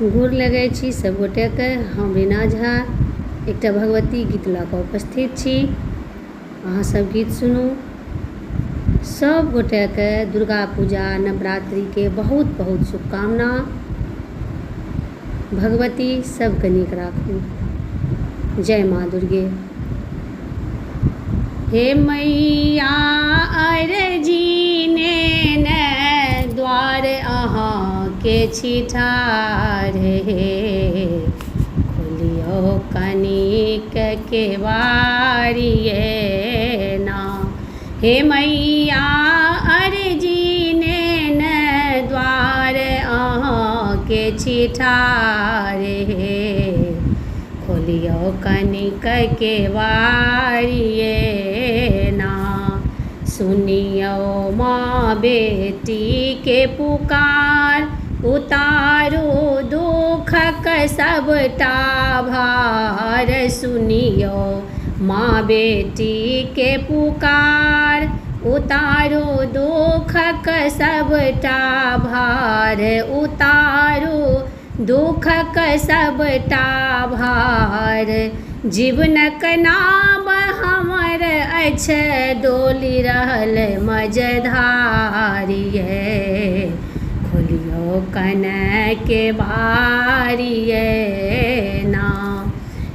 गोर लगै छी सब गोटेके। हम रीना झा एकटा भगवती गीत लऽ कऽ उपस्थित छी। अहाँ सब गीत सुनू। सब गोटेके दुर्गा पूजा नवरात्रिके बहुत बहुत शुभकामना। भगवती सबके नीक राखू। जय माँ दुर्गे। हे मैया अर्जी ने द्वार अहाँके छी ठाढ़, हे खोलियौ कनिक केवारी ये ना। हे मैया अर्जी ने द्वार अहाँके छी ठाढ़, हे खोलियौ कनिक केवारी ये ना। सुनियौ माँ बेटी के पुकार, उतारू दुखक सबटा भार। सुनियौ माँ बेटी के पुकार, उतारू दुखक सबटा भार। उतारू दुखक सबटा भार। जीवनक नाम हमर अछि, डोली रहल मझधारी ये खोलियौ कनक केवारी ये ना।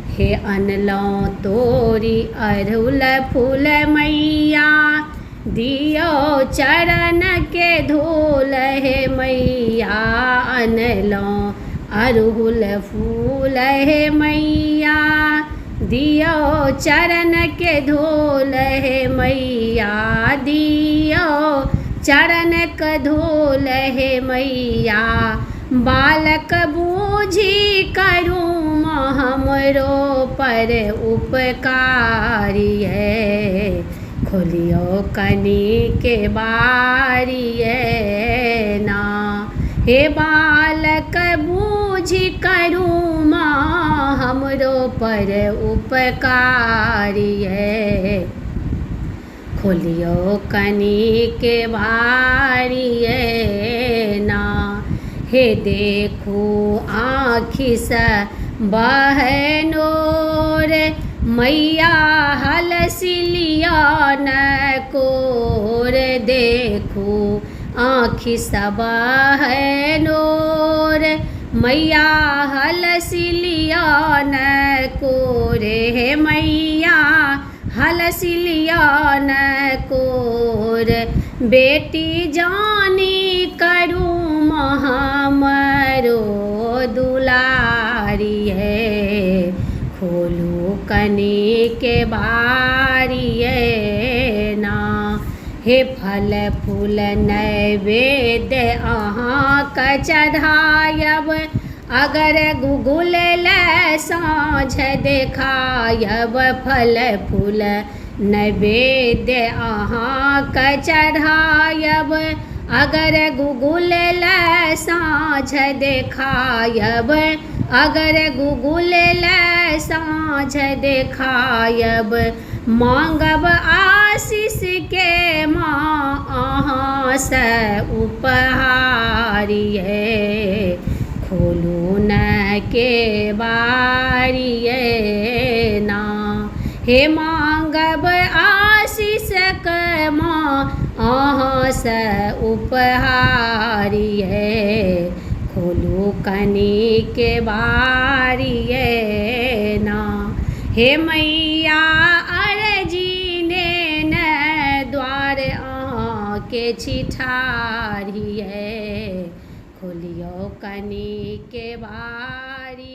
हे अनलहुँ तोरी अड़हुल फूल मैया, दियौ चरण के धूल। हे मैया अनलहुँ अड़हुल फूल, हे मैया दियौ चरण के धूल। हे मैया दियौ चरण के धूल। हे मैया बालक बूझी करू हमरो पर उपकारी है, खोलियौ कनिक केवारी ये ना। हे बालक बूझी करू माँ हमरो पर उपकारी है, खोलियौ कनिक केवारी ये ना। हे देखू आँखि से बहै नोर, मैया हलसिलिया न कोर। देखू आँखि से बहै नोर, मैया हलसिलिया न कोर। हे मैया हलसिलिया न कोर। बेटी जानी करू हमरो दुलारी है, खोलू कनिक केवारी ये ना। हे फल फूल नैवेद्य अहाँके चढ़ायब, अगर गुगुल ले साँझ देखायब। फल फूल नैवेद्य अहाँके चढ़ायब, अगर गुगुल ले साँझ देखायब। अगर गुगुल ले साँझ देखायब। मांगब आशीष के माँ अहाँ से उपहारी है, खोलू न केवारी ये ना। हे मांगब आशीष के माँ अहाँ से उपहारी है, खोलू कनिक केवारी ये ना। हे मैया अर्जी ने द्वार अहाँके छी ठाढ़, हे खोलियौ कनिक केवारी।